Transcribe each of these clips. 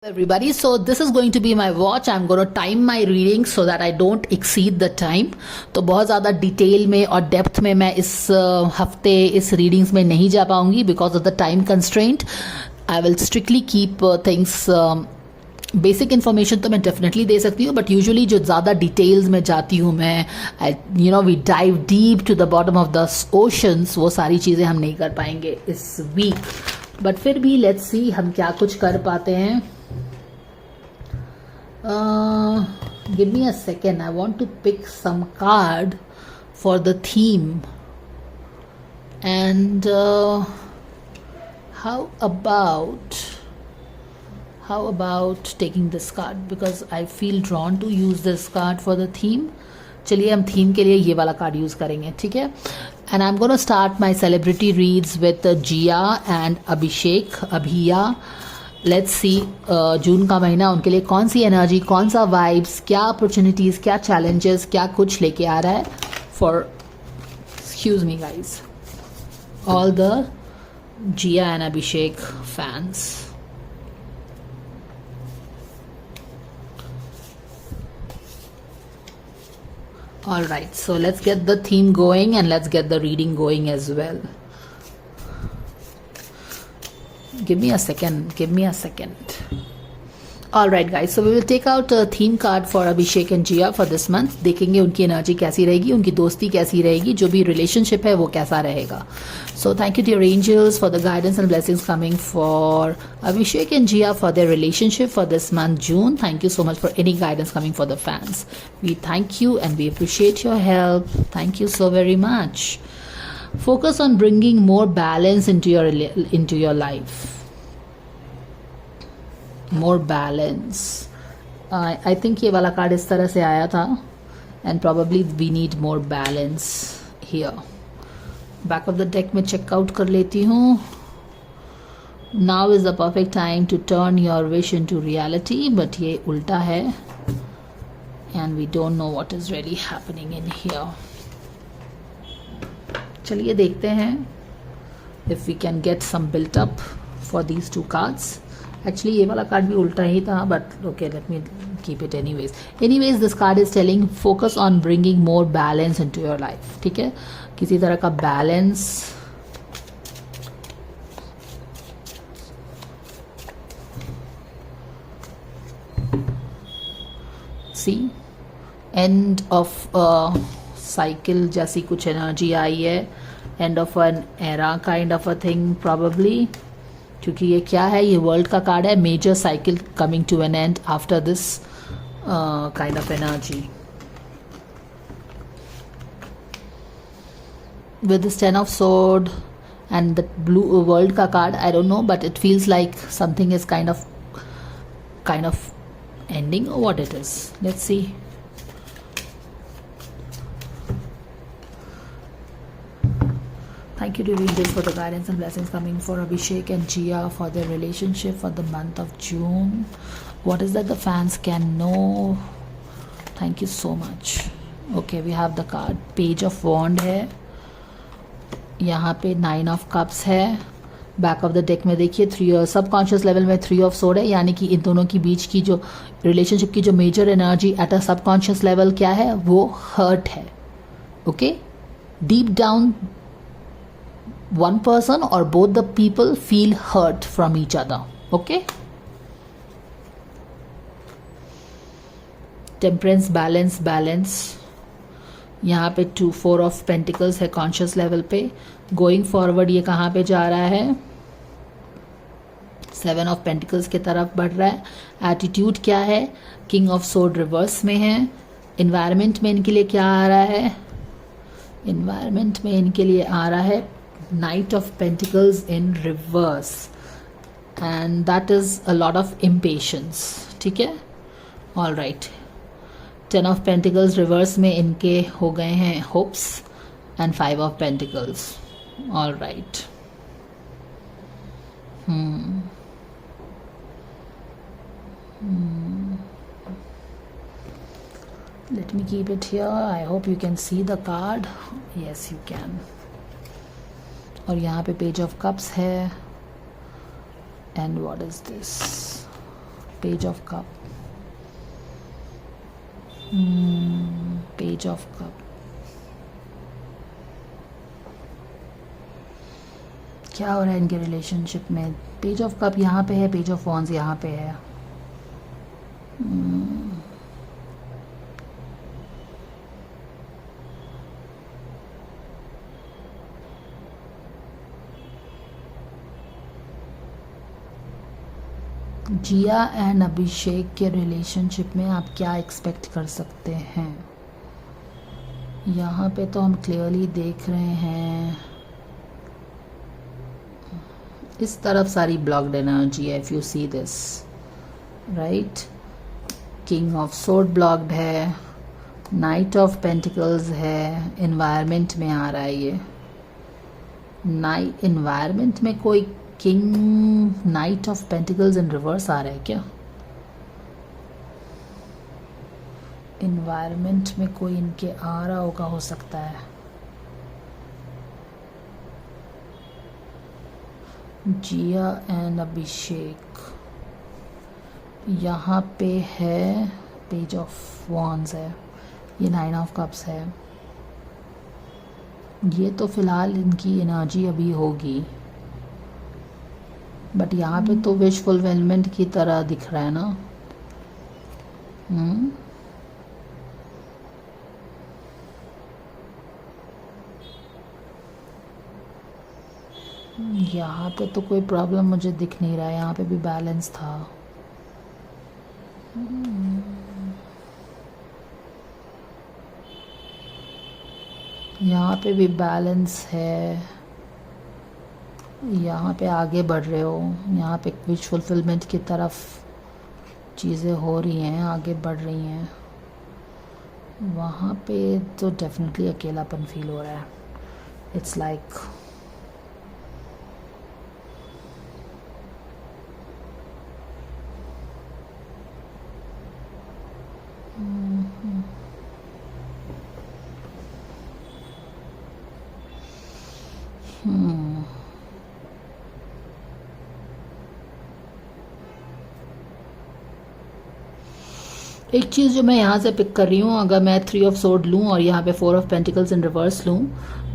Everybody, so this is going to be my watch. I'm going to time my reading so that I don't exceed the time. तो बहुत ज़्यादा detail में और depth में मैं इस हफ्ते इस रीडिंग्स में नहीं जा पाऊंगी because of the time constraint. I will strictly keep things. Basic information तो मैं डेफिनेटली दे सकती हूँ, बट यूजुअली जो ज़्यादा डिटेल्स में जाती हूँ मैं, we dive deep to the bottom of the oceans, वो सारी चीज़ें हम नहीं कर पाएंगे इस वीक. बट फिर भी लेट्स सी हम क्या कुछ कर पाते हैं. Give me a second. I want to pick some card for the theme. And how about taking this card, because I feel drawn to use this card for the theme. चलिए हम theme के लिए ये वाला card use करेंगे, ठीक है. And I'm going to start my celebrity reads with Jia and Abhishek, Abhiya. Let's see June का महीना उनके लिए कौन सी एनर्जी, कौन सा वाइब्स, क्या अपॉर्चुनिटीज़, क्या चैलेंजेस, क्या कुछ लेके आ रहा है for, excuse me guys, all the Jiya and Abhishek fans. All right, so let's get the theme going and let's get the reading going as well. Give me a second. All right guys, so we will take out a theme card for Abhishek and Jia for this month. देखेंगे उनकी energy कैसी रहेगी, उनकी दोस्ती कैसी रहेगी, जो भी रिलेशनशिप है वो कैसा रहेगा. So thank you to your angels for the guidance and blessings coming for Abhishek and Jia for their relationship for this month June. Thank you so much for any guidance coming for the fans. We thank you and we appreciate your help. Thank you so very much. Focus on bringing more balance into your life. More balance. I think ये वाला card इस तरह से आया था, and probably we need more balance here. Back of the deck में check out कर लेती हूँ. Now is the perfect time to turn your wish into reality, but ये उल्टा है, and we don't know what is really happening in here. चलिए देखते हैं if we can get some built up for these two cards. Actually ये वाला card भी उल्टा ही था, but okay, let me keep it anyways. This card is telling focus on bringing more balance into your life. ठीक है, किसी तरह का balance. See, end of cycle जैसी कुछ एनर्जी आई है, end of an era kind of a thing probably, क्योंकि ये क्या है, ये वर्ल्ड का कार्ड है. Major cycle coming to an end after this kind of energy. With this 10 of sword and the blue world का card, I don't know, but it feels like something is kind of ending or what it is. Let's see. Thank you to angels for the guidance and blessings coming for Abhishek and Jia for their relationship for the month of June. What is that the fans can know? Thank you so much. Okay, we have the card. Page of Wand है, यहाँ पे 9 of Cups है. Back of the deck में देखिए 3 subconscious level में 3 of Sword है, यानी कि इन दोनों के बीच की जो रिलेशनशिप की जो major energy at a subconscious level क्या है, वो हर्ट है. Okay, deep down one person or both the people feel hurt from each other. Okay, temperance, balance. यहाँ पे 4 of Pentacles है कॉन्शियस लेवल पे. गोइंग फॉरवर्ड ये कहाँ पे जा रहा है, 7 of Pentacles की तरफ बढ़ रहा है. एटीट्यूड क्या है, किंग ऑफ सोर्ड रिवर्स में है. इन्वायरमेंट में इनके लिए क्या आ रहा है, इन्वायरमेंट में इनके लिए आ रहा है Knight of Pentacles in reverse, and that is a lot of impatience. ठीक है, all right. 10 of Pentacles reverse में इनके हो गए हैं hopes and 5 of Pentacles. all right. Let me keep it here. I hope you can see the card. Yes, you can. और यहाँ पे पेज ऑफ कप्स है, and what is this, page of cup, page of cup, क्या हो रहा है इनके relationship में? पेज ऑफ कप यहाँ पे है, पेज ऑफ वॉन्स यहाँ पे है। जिया एंड अभिषेक के रिलेशनशिप में आप क्या एक्सपेक्ट कर सकते हैं? यहाँ पे तो हम क्लियरली देख रहे हैं इस तरफ सारी ब्लॉक्ड एनर्जी है, if you see this right. King of sword blocked है, नाइट ऑफ पेंटिकल्स है, एनवायरनमेंट में आ रहा है ये। एनवायरनमेंट में कोई king knight of pentacles in reverse आ रहा है क्या? एनवायरनमेंट में कोई इनके आ रहा होगा, हो सकता है। जिया एंड अभिषेक यहाँ पे है, पेज ऑफ वॉन्स है, ये 9 ऑफ कप्स है। ये तो फिलहाल इनकी एनर्जी अभी होगी, बट यहाँ पे तो विश फुलफिलमेंट की तरह दिख रहा है ना। यहाँ पे तो कोई प्रॉब्लम मुझे दिख नहीं रहा है, यहाँ पे भी बैलेंस था। यहाँ पे भी बैलेंस है, यहाँ पे आगे बढ़ रहे हो, यहाँ पे विश फुलफिलमेंट की तरफ चीज़ें हो रही हैं, आगे बढ़ रही हैं। वहाँ पे तो डेफिनेटली अकेलापन फील हो रहा है। इट्स लाइक एक चीज़ जो मैं यहाँ से पिक कर रही हूँ, अगर मैं 3 ऑफ सोर्ड लूँ और यहाँ पे 4 ऑफ पेंटिकल्स इन रिवर्स लूँ,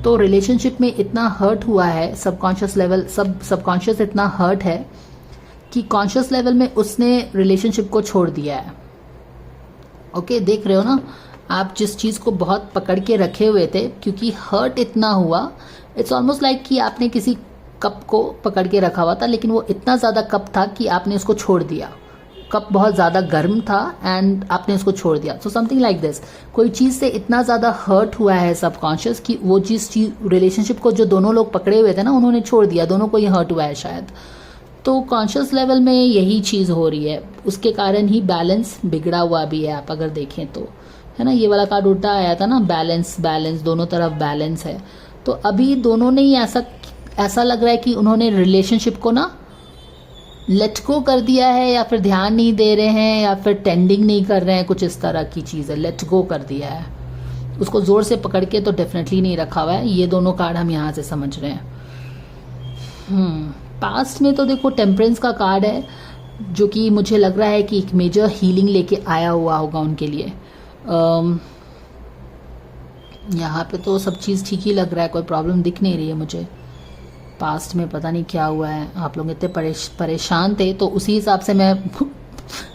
तो रिलेशनशिप में इतना हर्ट हुआ है, सबकॉन्शियस लेवल, सबकॉन्शियस इतना हर्ट है कि कॉन्शियस लेवल में उसने रिलेशनशिप को छोड़ दिया है। ओके, देख रहे हो ना आप, जिस चीज़ को बहुत पकड़ के रखे हुए थे, क्योंकि हर्ट इतना हुआ, इट्स ऑलमोस्ट लाइक कि आपने किसी कप को पकड़ के रखा हुआ था, लेकिन वो इतना ज़्यादा कप था कि आपने उसको छोड़ दिया। कप बहुत ज़्यादा गर्म था एंड आपने उसको छोड़ दिया। सो समथिंग लाइक दिस, कोई चीज़ से इतना ज़्यादा हर्ट हुआ है सबकॉन्शियस कि वो जिस चीज़ रिलेशनशिप को जो दोनों लोग पकड़े हुए थे ना, उन्होंने छोड़ दिया, दोनों को ही हर्ट हुआ है शायद। तो कॉन्शियस लेवल में यही चीज़ हो रही है, उसके कारण ही बैलेंस बिगड़ा हुआ भी है। आप अगर देखें तो, है ना, ये वाला कार्ड उल्टा आया था ना, बैलेंस, बैलेंस, दोनों तरफ बैलेंस है। तो अभी दोनों ने ही ऐसा लग रहा है कि उन्होंने रिलेशनशिप को ना लेट गो कर दिया है, या फिर ध्यान नहीं दे रहे हैं, या फिर टेंडिंग नहीं कर रहे हैं, कुछ इस तरह की चीज़ है। लेट गो कर दिया है, उसको जोर से पकड़ के तो डेफिनेटली नहीं रखा हुआ है। ये दोनों कार्ड हम यहाँ से समझ रहे हैं। पास्ट में तो देखो टेम्परेंस का कार्ड है, जो कि मुझे लग रहा है कि एक मेजर हीलिंग लेके आया हुआ होगा उनके लिए। यहाँ पे तो सब चीज़ ठीक ही लग रहा है, कोई प्रॉब्लम दिख नहीं रही है मुझे। पास्ट में पता नहीं क्या हुआ है, आप लोग इतने परेशान थे, तो उसी हिसाब से मैं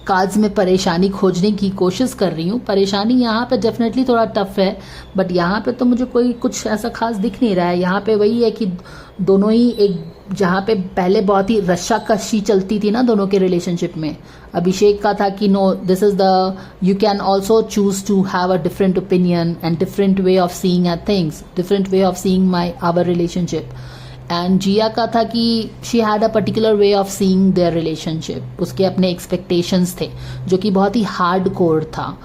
कार्ड्स में परेशानी खोजने की कोशिश कर रही हूँ। परेशानी यहाँ पे डेफिनेटली थोड़ा टफ है, बट यहाँ पे तो मुझे कोई कुछ ऐसा खास दिख नहीं रहा है। यहाँ पे वही है कि दोनों ही एक, जहाँ पे पहले बहुत ही रस्साकशी चलती थी ना दोनों के रिलेशनशिप में, अभिषेक का था कि no, this is the, you can also choose to have a different opinion and different way of seeing at things, different way of seeing our relationship. And Jia का था कि she had a particular way of seeing their relationship, उसके अपने expectations थे जो कि बहुत ही hard core था।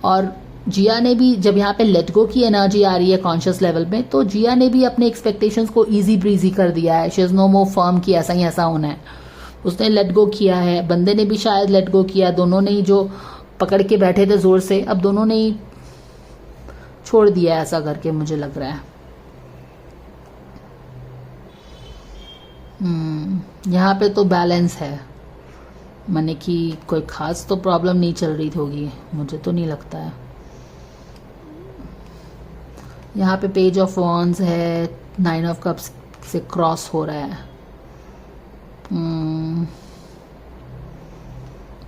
और जिया ने भी, जब यहाँ पे लेट गो की एनर्जी आ रही है कॉन्शियस लेवल में, तो जिया ने भी अपने एक्सपेक्टेशंस को इजी ब्रीजी कर दिया है। She is no more firm कि ऐसा ही ऐसा होना है, उसने लेट गो किया है। बंदे ने भी शायद लेट गो किया, दोनों ने ही जो पकड़ के बैठे थे जोर से, अब दोनों ने ही छोड़ दिया ऐसा करके मुझे लग रहा है। यहाँ पे तो बैलेंस है, माने कि कोई खास तो प्रॉब्लम नहीं चल रही होगी, मुझे तो नहीं लगता है। यहाँ पे पेज ऑफ वॉन्ड्स है, 9 ऑफ कप्स से क्रॉस हो रहा है।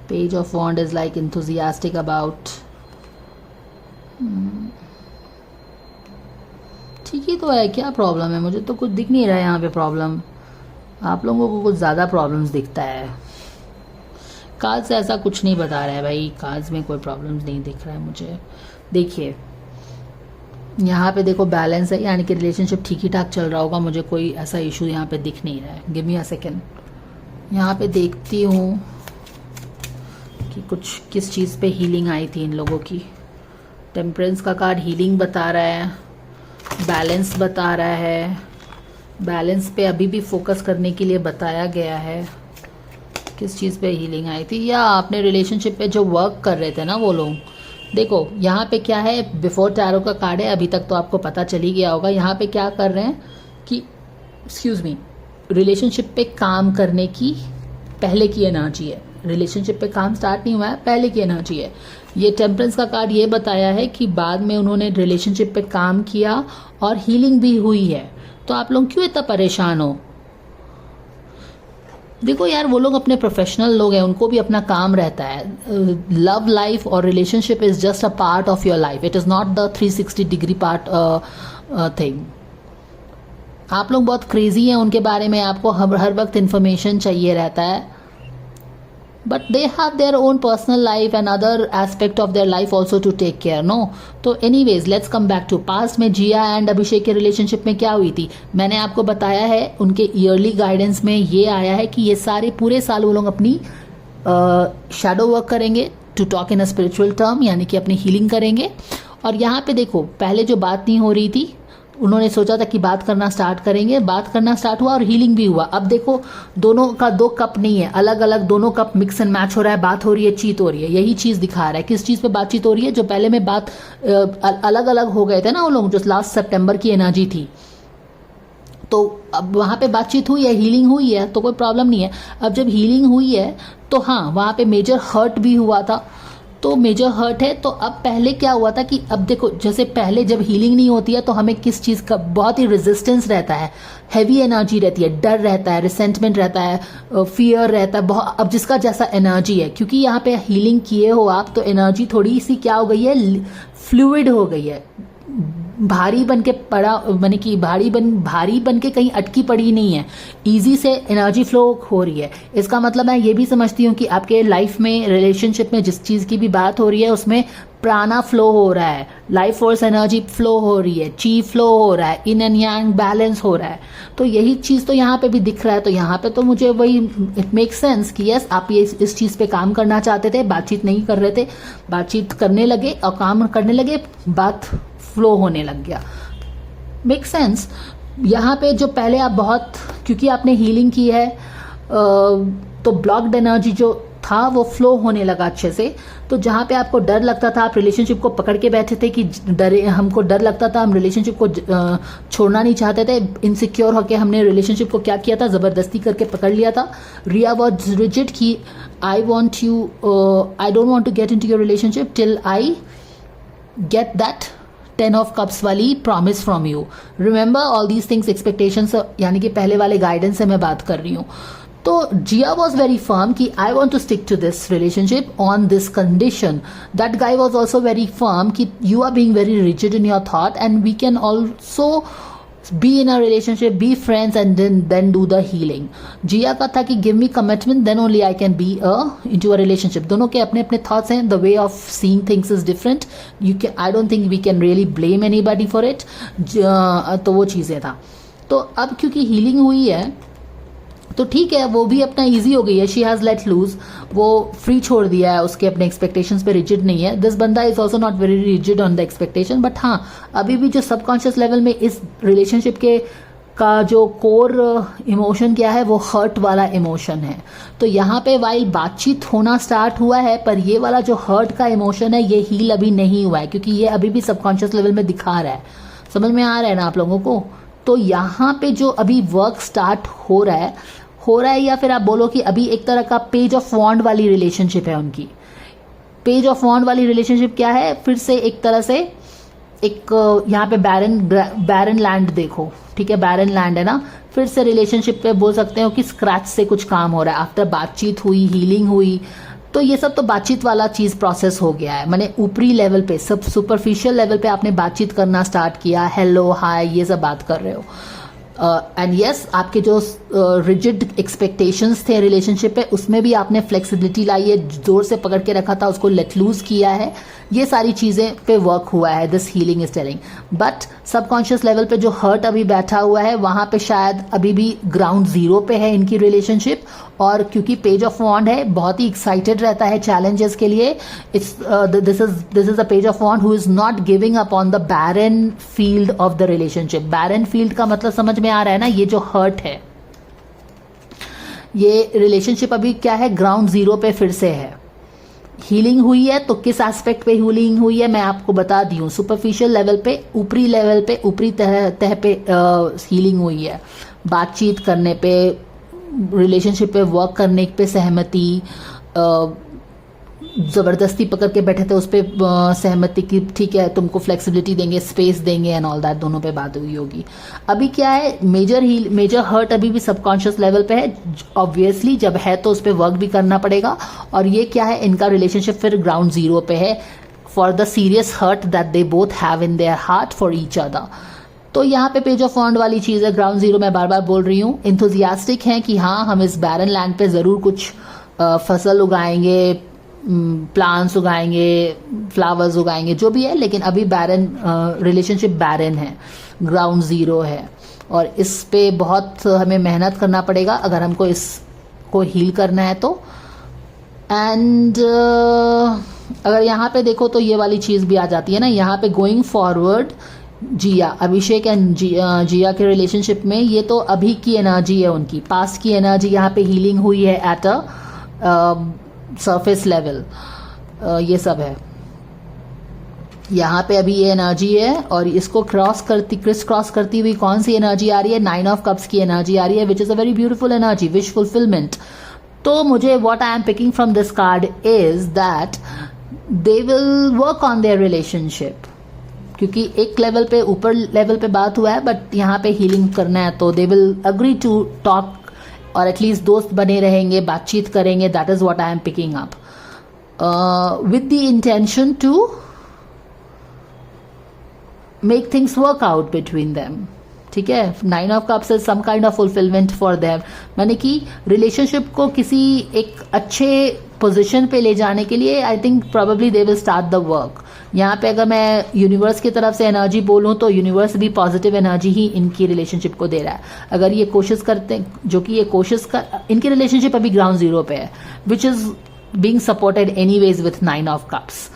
Page of wand is like enthusiastic about, ठीक ही तो है, क्या प्रॉब्लम है? मुझे तो कुछ दिख नहीं रहा है यहाँ पे प्रॉब्लम, आप लोगों को कुछ ज़्यादा प्रॉब्लम्स दिखता है। कार्ड्स ऐसा कुछ नहीं बता रहा है भाई, कार्ड्स में कोई प्रॉब्लम्स नहीं दिख रहा है मुझे। देखिए यहाँ पे देखो बैलेंस है, यानी कि रिलेशनशिप ठीक ही ठाक चल रहा होगा, मुझे कोई ऐसा इशू यहाँ पे दिख नहीं रहा है। गिव मी अ सेकेंड, यहाँ पे देखती हूँ कि कुछ किस चीज़ पे हीलिंग आई थी इन लोगों की। टेम्परेंस का कार्ड हीलिंग बता रहा है, बैलेंस बता रहा है, बैलेंस पे अभी भी फोकस करने के लिए बताया गया है। किस चीज़ पे हीलिंग आई थी, या अपने रिलेशनशिप पे जो वर्क कर रहे थे ना वो लोग। देखो यहाँ पे क्या है, बिफोर टैरो का कार्ड है, अभी तक तो आपको पता चल ही गया होगा। यहाँ पे क्या कर रहे हैं कि एक्सक्यूज मी, रिलेशनशिप पे काम करने की पहले की एनर्जी है, रिलेशनशिप पे काम स्टार्ट नहीं हुआ है, पहले की एनर्जी है। ये टेम्परेंस का कार्ड ये बताया है कि बाद में उन्होंने रिलेशनशिप पे काम किया और हीलिंग भी हुई है। तो आप लोग क्यों इतना परेशान हो? देखो यार, वो लोग अपने प्रोफेशनल लोग हैं, उनको भी अपना काम रहता है। लव लाइफ और relationship is just a part of your life, it is not the 360 degree part thing. आप लोग बहुत क्रेजी हैं उनके बारे में, आपको हर वक्त इन्फॉर्मेशन चाहिए रहता है, but they have their own personal life and other aspect of their life also to take care, know. तो anyways let's come back to past में जिया एंड अभिषेक के रिलेशनशिप में क्या हुई थी। मैंने आपको बताया है, उनके ईयरली गाइडेंस में ये आया है कि ये सारे पूरे साल वो लोग अपनी शैडो वर्क करेंगे, to talk in a spiritual term, यानी कि अपनी हीलिंग करेंगे। और यहाँ पे देखो, पहले जो बात नहीं हो रही थी, उन्होंने सोचा था कि बात करना स्टार्ट करेंगे, बात करना स्टार्ट हुआ और हीलिंग भी हुआ। अब देखो दोनों का दो कप नहीं है, अलग अलग दोनों कप मिक्स एंड मैच हो रहा है, बात हो रही है, चीत हो रही है। यही चीज़ दिखा रहा है। किस चीज़ पे बातचीत हो रही है? जो पहले में बात अलग अलग हो गए थे ना वो लोग, जो लास्ट सितंबर की एनर्जी थी, तो अब वहाँ पे बातचीत हुई है, हीलिंग हुई है, तो कोई प्रॉब्लम नहीं है। अब जब हीलिंग हुई है तो हाँ, वहाँ पे मेजर हर्ट भी हुआ था, तो मेजर हर्ट है। तो अब पहले क्या हुआ था कि अब देखो, जैसे पहले जब हीलिंग नहीं होती है तो हमें किस चीज़ का बहुत ही रेजिस्टेंस रहता है, हैवी एनर्जी रहती है, डर रहता है, रिसेंटमेंट रहता है, फियर रहता है बहुत। अब जिसका जैसा एनर्जी है, क्योंकि यहाँ पे हीलिंग किए हो आप, तो एनर्जी थोड़ी सी क्या हो गई है, फ्लूइड हो गई है, भारी बन के पड़ा, माने कि भारी बन के कहीं अटकी पड़ी नहीं है, इजी से एनर्जी फ्लो हो रही है। इसका मतलब मैं ये भी समझती हूँ कि आपके लाइफ में, रिलेशनशिप में जिस चीज़ की भी बात हो रही है उसमें प्राणा फ्लो हो रहा है, लाइफ फोर्स एनर्जी फ्लो हो रही है, ची फ्लो हो रहा है, इन एंड यांग बैलेंस हो रहा है। तो यही चीज़ तो यहाँ पे भी दिख रहा है। तो यहाँ पे तो मुझे वही, इट मेक सेंस कि यस, आप ये इस चीज़ पे काम करना चाहते थे, बातचीत नहीं कर रहे थे, बातचीत करने लगे और काम करने लगे, बात फ्लो होने लग गया। Make sense. यहाँ पे जो पहले आप बहुत, क्योंकि आपने हीलिंग की है तो ब्लॉक्ड एनर्जी जो था वो फ्लो होने लगा अच्छे से। तो जहाँ पे आपको डर लगता था, आप रिलेशनशिप को पकड़ के बैठे थे कि हमको डर लगता था, हम रिलेशनशिप को छोड़ना नहीं चाहते थे, इनसिक्योर होकर हमने रिलेशनशिप को क्या किया था, ज़बरदस्ती करके पकड़ लिया था। रिया वॉज रिजिड कि I don't want to get into your relationship till I get that 10 of cups वाली promise from you. Remember all these things, expectations, यानी कि पहले वाले गाइडेंस से मैं बात कर रही हूँ। तो जिया वॉज वेरी फर्म कि I want to stick to this relationship on this condition. That guy was also very firm कि you are being very rigid in your thought and we can also be in a relationship, be friends and then do the healing. जिया का था कि give me commitment then only I can be into a relationship. दोनों के अपने अपने thoughts हैं, the way of seeing things is different. I don't think we can really blame anybody for it. तो वो चीज़ें था। तो अब क्योंकि healing हुई है तो ठीक है, वो भी अपना इजी हो गई है, शी हैज़ लेट लूज, वो फ्री छोड़ दिया है, उसके अपने एक्सपेक्टेशंस पे रिजिड नहीं है। दिस बंदा is also not very rigid on the expectation, but हाँ, अभी भी जो सबकॉन्शियस लेवल में इस रिलेशनशिप के का जो कोर इमोशन क्या है, वो हर्ट वाला इमोशन है। तो यहाँ पे वाइल बातचीत होना स्टार्ट हुआ है, पर ये वाला जो हर्ट का इमोशन है ये हील अभी नहीं हुआ है, क्योंकि ये अभी भी सबकॉन्शियस लेवल में दिखा रहा है। समझ में आ रहा है ना आप लोगों को? तो यहाँ पे जो अभी वर्क स्टार्ट हो रहा है हो रहा है, या फिर आप बोलो कि अभी एक तरह का पेज ऑफ वॉन्ड वाली रिलेशनशिप है उनकी। पेज ऑफ वॉन्ड वाली रिलेशनशिप क्या है, फिर से एक तरह से एक यहाँ पे बैरन लैंड देखो, ठीक है, बैरन लैंड है ना, फिर से रिलेशनशिप पे बोल सकते हो कि स्क्रैच से कुछ काम हो रहा है, आफ्टर बातचीत हुई, हीलिंग हुई, तो ये सब तो बातचीत वाला चीज प्रोसेस हो गया है। मैंने ऊपरी लेवल पे, सब सुपरफिशियल लेवल पे आपने बातचीत करना स्टार्ट किया, हेलो हाय ये सब बात कर रहे हो। एंड यस, आपके जो रिजिड एक्सपेक्टेशंस थे रिलेशनशिप पे, उसमें भी आपने फ्लेक्सिबिलिटी लाई है, जोर से पकड़ के रखा था उसको लेट लूज किया है, ये सारी चीज़ें पे वर्क हुआ है, this healing is telling. But subconscious level पे जो हर्ट अभी बैठा हुआ है, वहाँ पे शायद अभी भी ग्राउंड जीरो पे है इनकी रिलेशनशिप, और क्योंकि पेज ऑफ वॉन्ड है, बहुत ही एक्साइटेड रहता है चैलेंजेस के लिए। It's this is a page of wand who is not giving up on the barren field of the relationship. Barren field का मतलब समझ में आ रहा है ना, ये जो हर्ट है, ये रिलेशनशिप अभी क्या है, ग्राउंड जीरो पे फिर से है। हीलिंग हुई है तो किस एस्पेक्ट पे हीलिंग हुई है मैं आपको बता दी हूँ, सुपरफिशियल लेवल पे, ऊपरी लेवल पे, ऊपरी तह पे हीलिंग हुई है। बातचीत करने पे, रिलेशनशिप पे वर्क करने पे सहमति, ज़बरदस्ती पकड़ के बैठे थे उस पर सहमति की, ठीक है तुमको फ्लेक्सिबिलिटी देंगे, स्पेस देंगे एंड ऑल दैट, दोनों पे बात हुई होगी। अभी क्या है, मेजर हर्ट अभी भी सबकॉन्शियस लेवल पे है, ऑब्वियसली जब है तो उस पर वर्क भी करना पड़ेगा। और ये क्या है, इनका रिलेशनशिप फिर ग्राउंड जीरो पे है, for the serious hurt that they both have in their heart for each other. तो यहाँ पे पेज ऑफ वॉन्ड वाली चीज़ है, ग्राउंड जीरो मैं बार बार बोल रही हूँ। इंथुजियास्टिक हैं कि हाँ हम इस बैरन लैंड पे ज़रूर कुछ फसल उगाएंगे, प्लांट्स उगाएंगे, फ्लावर्स उगाएंगे, जो भी है, लेकिन अभी बैरन रिलेशनशिप बैरन है, ग्राउंड जीरो है, और इस पे बहुत हमें मेहनत करना पड़ेगा अगर हमको इसको हील करना है तो। एंड अगर यहाँ पे देखो तो ये वाली चीज़ भी आ जाती है ना, यहाँ पे going forward Jia, Abhishek and Jia के रिलेशनशिप में, ये तो अभी की एनर्जी है उनकी, पास्ट की एनर्जी यहाँ पे हीलिंग हुई है एट अ सरफेस लेवल, ये सब है यहाँ पे अभी ये एनर्जी है। और इसको क्रिस क्रॉस करती हुई कौन सी एनर्जी आ रही है, 9 ऑफ कप्स की एनर्जी आ रही है, which is a very beautiful energy, wish fulfilment. तो मुझे what I am picking from this card is that they will work on their relationship, क्योंकि एक लेवल पे, ऊपर लेवल पे बात हुआ है, बट यहाँ पे हीलिंग करना है, तो they will agree to talk, और एटलीस्ट दोस्त बने रहेंगे, बातचीत करेंगे, that is what I am picking up, with the intention to make things work out between them, ठीक है। 9 of cups is some kind of fulfilment for them, माने कि रिलेशनशिप को किसी एक अच्छे पोजीशन पे ले जाने के लिए I think probably they will start the work. यहाँ पे अगर मैं यूनिवर्स की तरफ से एनर्जी बोलूँ तो यूनिवर्स भी पॉजिटिव एनर्जी ही इनकी रिलेशनशिप को दे रहा है। अगर ये कोशिश करते हैं, जो कि ये कोशिश कर, इनकी रिलेशनशिप अभी ग्राउंड जीरो पे है, which is being supported anyways with 9 of cups.